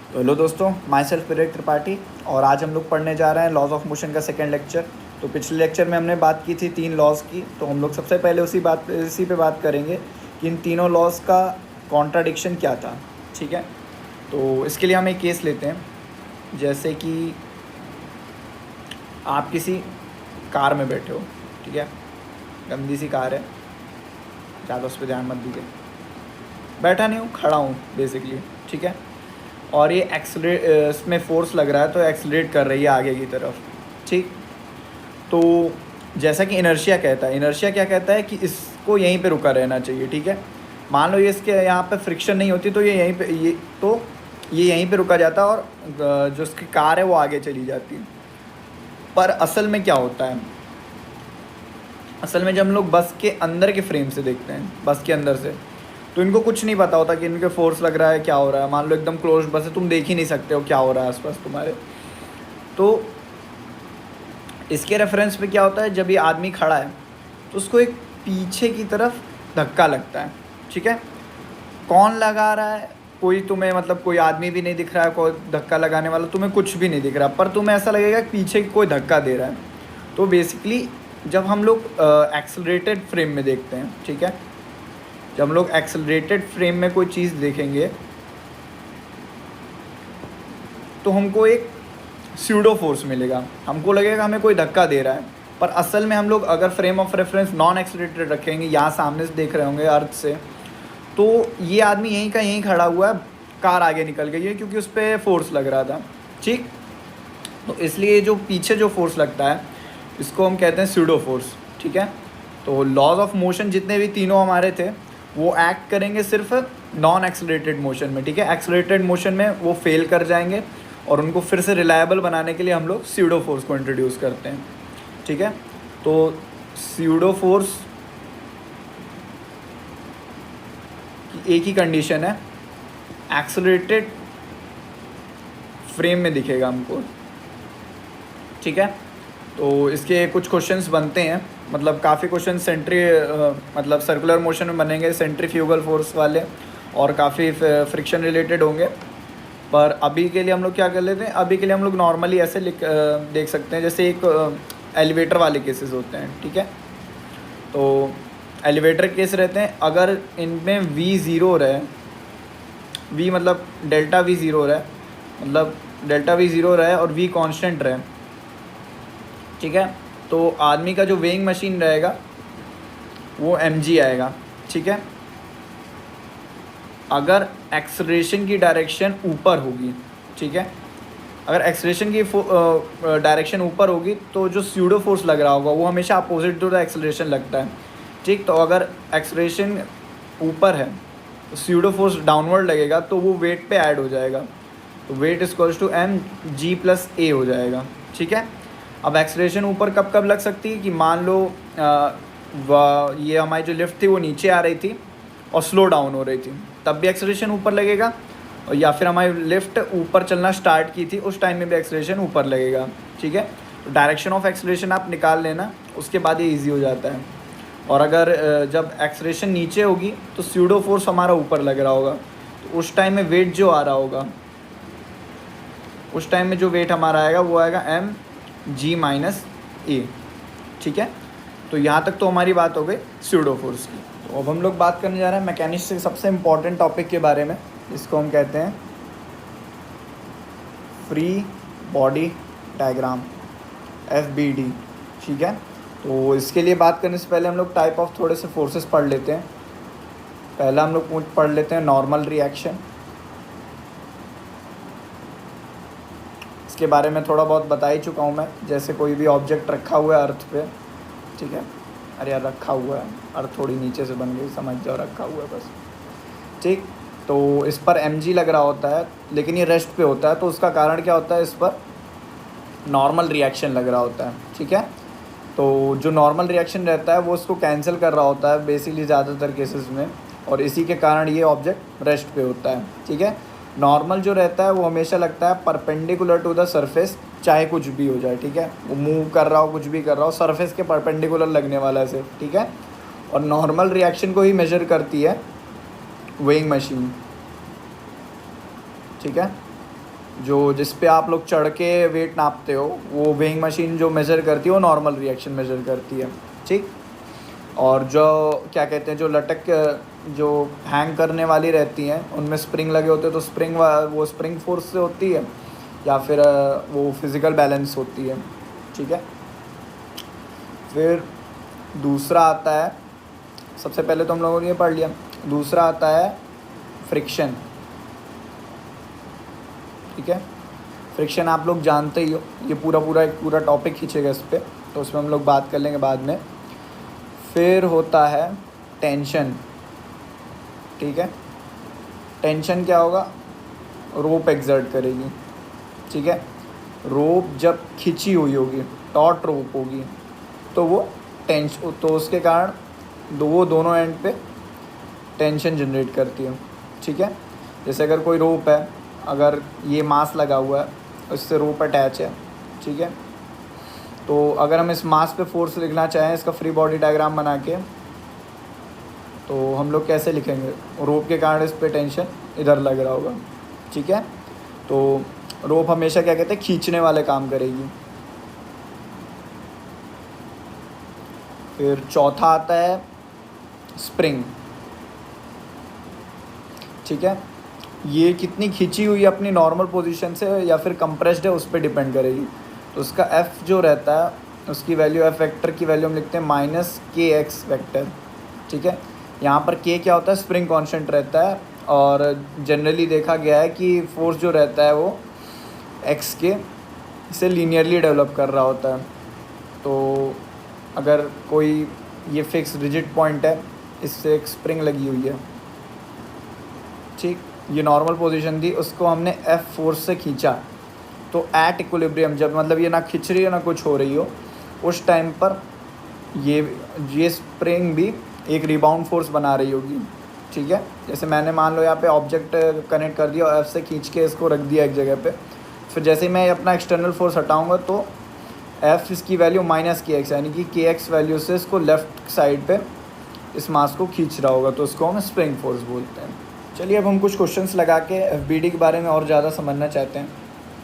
तो हेलो दोस्तों, my self विवेक त्रिपाठी। और आज हम लोग पढ़ने जा रहे हैं लॉज ऑफ मोशन का सेकंड लेक्चर। तो पिछले लेक्चर में हमने बात की थी 3 लॉज की, तो हम लोग सबसे पहले इसी पे बात करेंगे कि इन तीनों लॉज का कॉन्ट्राडिक्शन क्या था। ठीक है, तो इसके लिए हम एक केस लेते हैं। जैसे कि आप किसी कार में बैठे हो, ठीक है, गंदी सी कार है, ज़्यादा उस पर ध्यान मत दीजिए। बैठा नहीं हूँ, खड़ा हूँ बेसिकली, ठीक है। और ये इसमें फोर्स लग रहा है तो एक्सेलरेट कर रही है आगे की तरफ, ठीक। तो जैसा कि इनर्शिया कहता है, इनर्शिया क्या कहता है कि इसको यहीं पे रुका रहना चाहिए, ठीक है। मान लो ये इसके यहाँ पे फ्रिक्शन नहीं होती तो ये यहीं पे रुका जाता है और जो इसकी कार है वो आगे चली जाती है। पर असल में क्या होता है, असल में जब हम लोग बस के अंदर के फ्रेम से देखते हैं, बस के अंदर से, तो इनको कुछ नहीं पता होता कि इनके फोर्स लग रहा है, क्या हो रहा है। मान लो एकदम क्लोज बस है, तुम देख ही नहीं सकते हो क्या हो रहा है आसपास तुम्हारे। तो इसके रेफरेंस पे क्या होता है, जब ये आदमी खड़ा है तो उसको एक पीछे की तरफ धक्का लगता है, ठीक है। कौन लगा रहा है, कोई तुम्हें मतलब कोई आदमी भी नहीं दिख रहा है, कोई धक्का लगाने वाला तुम्हें कुछ भी नहीं दिख रहा, पर तुम्हें ऐसा लगेगा कि पीछे कोई धक्का दे रहा है। तो बेसिकली जब हम लोग एक्सेलरेटेड फ्रेम में देखते हैं, ठीक है, जब हम लोग एक्सेलरेटेड फ्रेम में कोई चीज़ देखेंगे तो हमको एक स्यूडो फोर्स मिलेगा, हमको लगेगा हमें कोई धक्का दे रहा है। पर असल में हम लोग अगर frame of reference non accelerated रखेंगे, यहाँ सामने से देख रहे होंगे अर्थ से, तो ये आदमी यहीं का यहीं खड़ा हुआ है, कार आगे निकल गई है क्योंकि उस पर फोर्स लग रहा था, ठीक। तो इसलिए जो पीछे जो फोर्स लगता है इसको हम कहते हैं स्यूडो फोर्स, ठीक है। तो लॉज ऑफ मोशन जितने भी तीनों हमारे थे वो एक्ट करेंगे सिर्फ नॉन एक्सेलरेटेड मोशन में, ठीक है। एक्सेलरेटेड मोशन में वो फेल कर जाएंगे और उनको फिर से रिलायबल बनाने के लिए हम लोग स्यूडो फोर्स को इंट्रोड्यूस करते हैं, ठीक है। तो स्यूडो फोर्स की एक ही कंडीशन है, एक्सेलरेटेड फ्रेम में दिखेगा हमको, ठीक है। तो इसके कुछ क्वेश्चंस बनते हैं, मतलब काफ़ी क्वेश्चन मतलब सर्कुलर मोशन में बनेंगे, सेंट्रीफ्यूगल फोर्स वाले, और काफ़ी फ्रिक्शन रिलेटेड होंगे। पर अभी के लिए हम लोग क्या कर लेते हैं, अभी के लिए हम लोग नॉर्मली ऐसे देख सकते हैं, जैसे एक एलिवेटर वाले केसेस होते हैं, ठीक है। तो एलिवेटर केस रहते हैं, अगर इनमें V ज़ीरो रहे, V मतलब डेल्टा V ज़ीरो रहे, मतलब डेल्टा V ज़ीरो रहे और V कांस्टेंट रहे, ठीक है, तो आदमी का जो वेइंग मशीन रहेगा वो mg आएगा, ठीक है। अगर एक्सेलरेशन की डायरेक्शन ऊपर होगी, ठीक है, अगर एक्सेलरेशन की डायरेक्शन ऊपर होगी तो जो स्यूडो फोर्स लग रहा होगा वो हमेशा अपोजिट टू द एक्सेलरेशन लगता है, ठीक। तो अगर एक्सेलरेशन ऊपर है तो स्यूडो फोर्स डाउनवर्ड लगेगा तो वो वेट पे ऐड हो जाएगा, तो वेट इक्वल्स टू mg+a हो जाएगा, ठीक है। अब एक्सेलरेशन ऊपर कब कब लग सकती है कि मान लो ये हमारी जो लिफ्ट थी वो नीचे आ रही थी और स्लो डाउन हो रही थी, तब भी एक्सेलरेशन ऊपर लगेगा। और या फिर हमारी लिफ्ट ऊपर चलना स्टार्ट की थी, उस टाइम में भी एक्सेलरेशन ऊपर लगेगा, ठीक है। तो डायरेक्शन ऑफ एक्सेलरेशन आप निकाल लेना, उसके बाद ये ईजी हो जाता है। और अगर जब एक्सेलरेशन नीचे होगी तो स्यूडो फोर्स हमारा ऊपर लग रहा होगा, तो उस टाइम में वेट जो आ रहा होगा, उस टाइम में जो वेट हमारा आएगा वो आएगा mg-a, ठीक है। तो यहाँ तक तो हमारी बात हो गई स्यूडो फोर्स की। तो अब हम लोग बात करने जा रहे हैं मैकेनिक्स के सबसे इम्पॉर्टेंट टॉपिक के बारे में, इसको हम कहते हैं फ्री बॉडी डायग्राम, FBD, ठीक है। तो इसके लिए बात करने से पहले हम लोग टाइप ऑफ थोड़े से फोर्सेस पढ़ लेते हैं। पहला हम लोग पढ़ लेते हैं नॉर्मल रिएक्शन, इसके बारे में थोड़ा बहुत बता ही चुका हूँ मैं। जैसे कोई भी ऑब्जेक्ट रखा हुआ है अर्थ पे, ठीक है, अरे यार रखा हुआ है, अर्थ थोड़ी नीचे से बन गई, समझ जाओ, रखा हुआ है बस, ठीक। तो इस पर mg लग रहा होता है, लेकिन ये रेस्ट पे होता है, तो उसका कारण क्या होता है, इस पर नॉर्मल रिएक्शन लग रहा होता है, ठीक है। तो जो नॉर्मल रिएक्शन रहता है वो उसको कैंसिल कर रहा होता है बेसिकली ज़्यादातर केसेस में, और इसी के कारण ये ऑब्जेक्ट रेस्ट पे होता है, ठीक है। नॉर्मल जो रहता है वो हमेशा लगता है परपेंडिकुलर टू द सरफेस, चाहे कुछ भी हो जाए, ठीक है, वो मूव कर रहा हो, कुछ भी कर रहा हो, सरफेस के परपेंडिकुलर लगने वाला है सिर्फ, ठीक है। और नॉर्मल रिएक्शन को ही मेजर करती है वेइंग मशीन, ठीक है। जो जिस पे आप लोग चढ़ के वेट नापते हो, वो वेइंग मशीन जो मेज़र करती है वो नॉर्मल रिएक्शन मेज़र करती है, ठीक। और जो क्या कहते हैं, जो लटक जो हैंग करने वाली रहती हैं उनमें स्प्रिंग लगे होते हैं, तो वो स्प्रिंग फोर्स से होती है या फिर वो फिज़िकल बैलेंस होती है, ठीक है। फिर दूसरा आता है, सबसे पहले तो हम लोगों ने ये पढ़ लिया, दूसरा आता है फ्रिक्शन, ठीक है। फ्रिक्शन आप लोग जानते ही हो, ये एक पूरा टॉपिक खींचेगा इस पर, तो उसमें हम लोग बात कर लेंगे बाद में। फिर होता है टेंशन, ठीक है। टेंशन क्या होगा, रोप एक्सर्ट करेगी, ठीक है। रोप जब खिंची हुई होगी, टॉट रोप होगी, तो वो तो उसके कारण वो दोनों एंड पे टेंशन जनरेट करती है, ठीक है। जैसे अगर कोई रोप है, अगर ये मास लगा हुआ है, उससे रोप अटैच है, ठीक है। तो अगर हम इस मास पे फोर्स लिखना चाहें, इसका फ्री बॉडी डायग्राम बना के, तो हम लोग कैसे लिखेंगे, रोप के कारण इस पे टेंशन इधर लग रहा होगा, ठीक है। तो रोप हमेशा क्या कहते हैं, खींचने वाले काम करेगी। फिर चौथा आता है स्प्रिंग, ठीक है। ये कितनी खींची हुई है अपनी नॉर्मल पोजीशन से या फिर कंप्रेस्ड है, उस पर डिपेंड करेगी। तो उसका एफ़ जो रहता है, उसकी वैल्यू, एफ वेक्टर की वैल्यू हम लिखते हैं -kx वेक्टर, ठीक है। यहाँ पर k क्या होता है, स्प्रिंग कांस्टेंट रहता है, और जनरली देखा गया है कि फोर्स जो रहता है वो x के से लीनियरली डेवलप कर रहा होता है। तो अगर कोई ये फिक्स रिजिड पॉइंट है, इससे एक स्प्रिंग लगी हुई है, ठीक, ये नॉर्मल पोजीशन थी, उसको हमने एफ फोर्स से खींचा, तो एट इक्विलिब्रियम, जब मतलब ये ना खिंच रही हो ना कुछ हो रही हो, उस टाइम पर ये स्प्रिंग भी एक रिबाउंड फोर्स बना रही होगी, ठीक है। जैसे मैंने मान लो यहाँ पे ऑब्जेक्ट कनेक्ट कर दिया और एफ से खींच के इसको रख दिया एक जगह पे, फिर जैसे ही मैं अपना एक्सटर्नल फोर्स हटाऊँगा तो एफ इसकी वैल्यू -kx, यानी कि kx वैल्यू से इसको लेफ़्ट साइड पे इस मास को खींच रहा होगा, तो उसको हम स्प्रिंग फोर्स बोलते हैं। चलिए अब हम कुछ क्वेश्चंस लगा के एफबीडी के बारे में और ज़्यादा समझना चाहते हैं,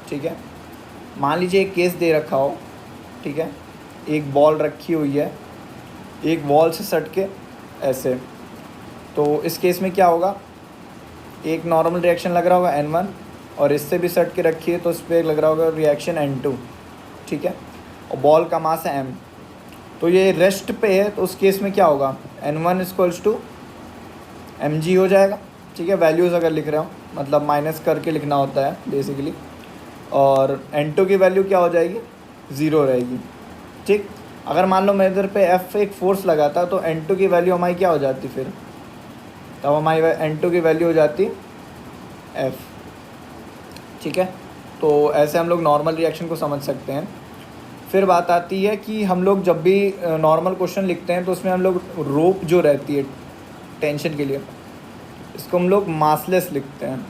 ठीक है। मान लीजिए एक केस दे रखा हो, ठीक है, एक बॉल रखी हुई है, एक वॉल से सट के ऐसे, तो इस केस में क्या होगा, एक नॉर्मल रिएक्शन लग रहा होगा N1, और इससे भी सट के रखी है तो इस पर लग रहा होगा रिएक्शन N2, ठीक है, और बॉल का मास है m, तो ये रेस्ट पे है, तो उस केस में क्या होगा, N1 = mg हो जाएगा, ठीक है। वैल्यूज़ अगर लिख रहे हो, मतलब माइनस करके लिखना होता है बेसिकली, और N2 की वैल्यू क्या हो जाएगी, 0 रहेगी, ठीक। अगर मान लो मैं इधर पे F एक फोर्स लगाता तो N2 की वैल्यू हमारी क्या हो जाती, फिर तब हमारी N2 की वैल्यू हो जाती F, ठीक है। तो ऐसे हम लोग नॉर्मल रिएक्शन को समझ सकते हैं। फिर बात आती है कि हम लोग जब भी नॉर्मल क्वेश्चन लिखते हैं तो उसमें हम लोग रोप जो रहती है टेंशन के लिए, इसको हम लोग मासलेस लिखते हैं,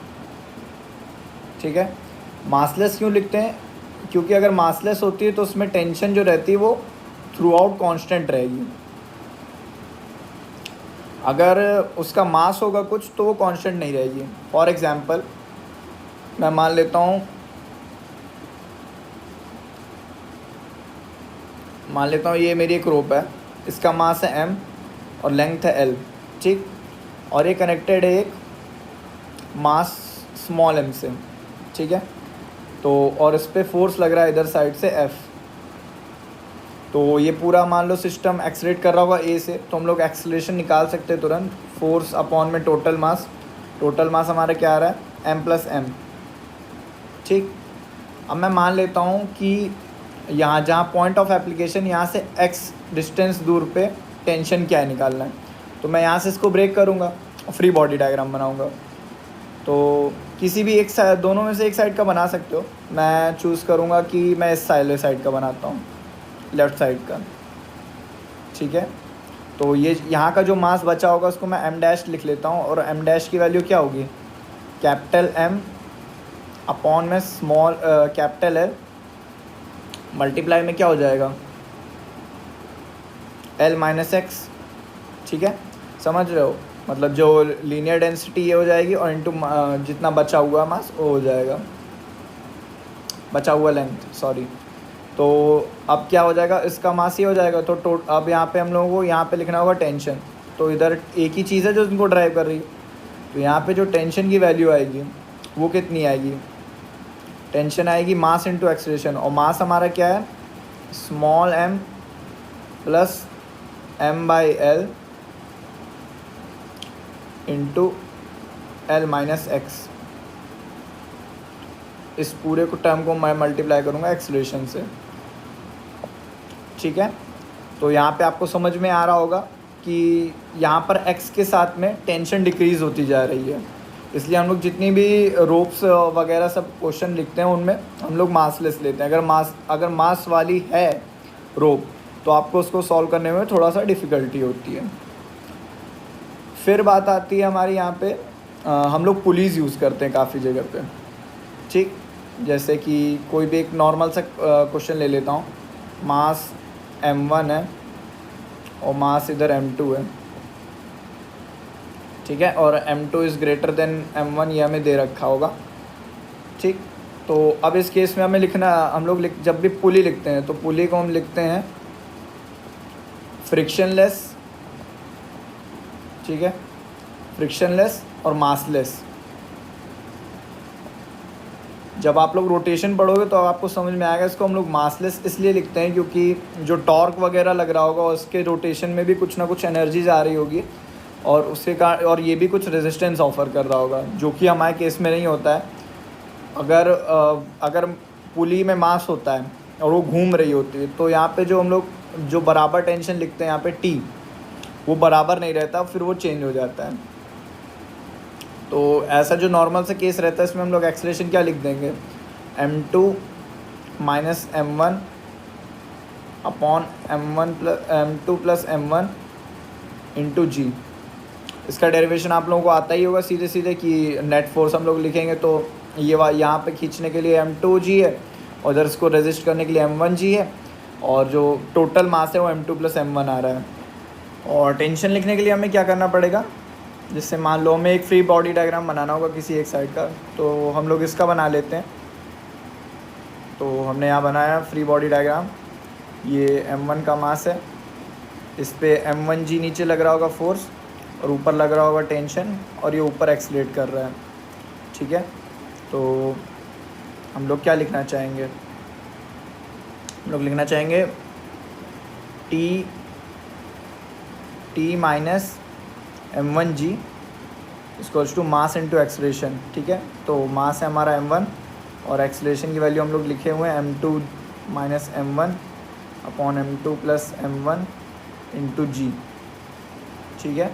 ठीक है। मासलेस क्यों लिखते हैं, क्योंकि अगर मासलेस होती है तो उसमें टेंशन जो रहती है वो थ्रू आउट कॉन्स्टेंट रहेगी। अगर उसका मास होगा कुछ तो वो कांस्टेंट नहीं रहेगी। फॉर एग्जांपल मैं मान लेता हूँ, ये मेरी एक रोप है, इसका मास है m और लेंथ है l, ठीक, और ये कनेक्टेड है एक मास स्मॉल m से, ठीक है। तो और इस पर फोर्स लग रहा है इधर साइड से F, तो ये पूरा मान लो सिस्टम एक्सलेट कर रहा होगा A से, तो हम लोग एक्सलेशन निकाल सकते हैं तुरंत, फोर्स अपॉन में टोटल मास हमारा क्या आ रहा है, m+m, ठीक। अब मैं मान लेता हूँ कि यहाँ जहाँ पॉइंट ऑफ एप्लीकेशन, यहाँ से x डिस्टेंस दूर पे टेंशन क्या है निकालना है, तो मैं यहाँ से इसको ब्रेक करूँगा और फ्री बॉडी डायग्राम बनाऊँगा। तो किसी भी एक साइड, दोनों में से एक साइड का बना सकते हो, मैं चूज़ करूँगा कि मैं इस साइड का बनाता हूँ, लेफ़्ट साइड का, ठीक है। तो ये यहाँ का जो मास बचा होगा उसको मैं m' लिख लेता हूँ, और m' की वैल्यू क्या होगी, कैपिटल M अपॉन में स्मॉल कैपिटल L, मल्टीप्लाई में क्या हो जाएगा, L - x, ठीक है। समझ रहे हो, मतलब जो लीनियर डेंसिटी ये हो जाएगी और इनटू जितना बचा हुआ मास वो हो जाएगा, बचा हुआ लेंथ, सॉरी। तो अब क्या हो जाएगा, इसका मास ही हो जाएगा। तो अब यहाँ पे हम लोगों को यहाँ पे लिखना होगा टेंशन। तो इधर एक ही चीज़ है जो इनको ड्राइव कर रही है। तो यहाँ पे जो टेंशन की वैल्यू आएगी वो कितनी आएगी, टेंशन आएगी मास इंटू एक्सेलरेशन। और मास हमारा क्या है, small m plus m/l into l minus x. इस पूरे को टर्म को मैं मल्टीप्लाई करूँगा एक्सेलरेशन से, ठीक है। तो यहाँ पे आपको समझ में आ रहा होगा कि यहाँ पर x के साथ में टेंशन डिक्रीज़ होती जा रही है। इसलिए हम लोग जितनी भी रोप्स वगैरह सब क्वेश्चन लिखते हैं उनमें हम लोग मासलेस लेते हैं। अगर मास वाली है रोप तो आपको उसको सॉल्व करने में थोड़ा सा डिफ़िकल्टी होती है। फिर बात आती है हमारी यहाँ पे, हम लोग पुलीज़ यूज़ करते हैं काफ़ी जगह पे, ठीक। जैसे कि कोई भी एक नॉर्मल सा क्वेश्चन ले लेता हूँ। मास m1 है और मास इधर m2 है, ठीक है। और m2 is greater than m1, ये हमें दे रखा होगा, ठीक। तो अब इस केस में हमें लिखना, हम लोग जब भी पुली लिखते हैं तो पुली को हम लिखते हैं फ्रिक्शनलेस, ठीक है, फ्रिक्शनलेस और मासलेस। जब आप लोग रोटेशन पढ़ोगे तो आपको समझ में आएगा। इसको हम लोग मासलेस इसलिए लिखते हैं क्योंकि जो टॉर्क वगैरह लग रहा होगा उसके रोटेशन में भी कुछ ना कुछ एनर्जीज आ रही होगी और उसके कारण, और ये भी कुछ रेजिस्टेंस ऑफर कर रहा होगा, जो कि हमारे केस में नहीं होता है। अगर पुली में मास होता है और वो घूम रही होती है तो यहाँ पे जो हम लोग जो बराबर टेंशन लिखते हैं यहाँ पे टी, वो बराबर नहीं रहता, फिर वो चेंज हो जाता है। तो ऐसा जो नॉर्मल सा केस रहता है इसमें हम लोग एक्सेलरेशन क्या लिख देंगे, m2 minus m1 upon m2 plus m1 into g. इसका डेरिवेशन आप लोगों को आता ही होगा सीधे सीधे कि नेट फोर्स हम लोग लिखेंगे तो ये यहाँ पे खींचने के लिए m2g है और इधर इसको रेजिस्ट करने के लिए m1g है और जो टोटल मास है वो m2 प्लस m1 आ रहा है। और टेंशन लिखने के लिए हमें क्या करना पड़ेगा, जिससे मान लो हमें एक फ्री बॉडी डायग्राम बनाना होगा किसी एक साइड का, तो हम लोग इसका बना लेते हैं। तो हमने यहाँ बनाया फ्री बॉडी डायग्राम, ये m1 का मास है, इस पे m1g नीचे लग रहा होगा फोर्स और ऊपर लग रहा होगा टेंशन और ये ऊपर एक्सलेट कर रहा है, ठीक है। तो हम लोग क्या लिखना चाहेंगे, हम लोग लिखना चाहेंगे t minus m1g equals to mass into acceleration, ठीक है। तो मास है हमारा m1 और एक्सलेशन की वैल्यू हम लोग लिखे हुए हैं m2 minus m1 upon m2 plus m1 into g, ठीक है।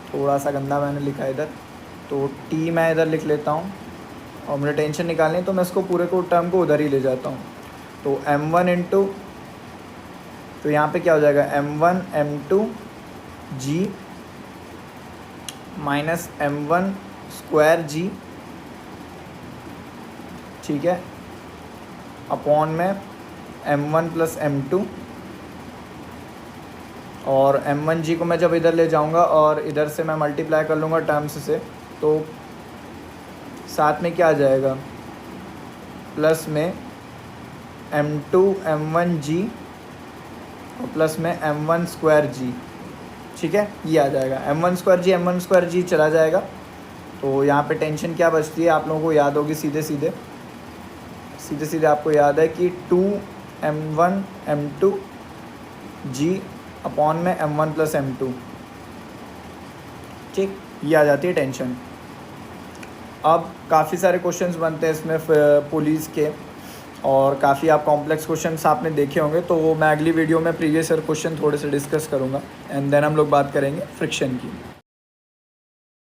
थोड़ा सा गंदा मैंने लिखा इधर, तो टी मैं इधर लिख लेता हूँ और मुझे टेंशन निकालनी है तो मैं इसको पूरे को टर्म को उधर ही ले जाता हूँ। तो m1 इंटू, तो यहाँ पे क्या हो जाएगा m1 m2 g minus m1 square जी, ठीक है, अपॉन में m1 प्लस m2 और m1g को मैं जब इधर ले जाऊंगा और इधर से मैं मल्टीप्लाई कर लूँगा टर्म्स से, तो साथ में क्या आ जाएगा, प्लस में m2 m1g और प्लस में m1 स्क्वायर जी, ठीक है। ये आ जाएगा m1 स्क्वायर जी चला जाएगा। तो यहाँ पे टेंशन क्या बचती है आप लोगों को याद होगी, सीधे सीधे आपको याद है कि 2m1 m2 g अपॉन में m1 प्लस m2, ठीक, ये आ जाती है टेंशन। अब काफ़ी सारे क्वेश्चंस बनते हैं इसमें पुलिस के और काफ़ी आप कॉम्प्लेक्स क्वेश्चंस आपने देखे होंगे, तो वो मैं अगली वीडियो में प्रीवियस ईयर क्वेश्चन थोड़े से डिस्कस करूँगा एंड देन हम लोग बात करेंगे फ्रिक्शन की।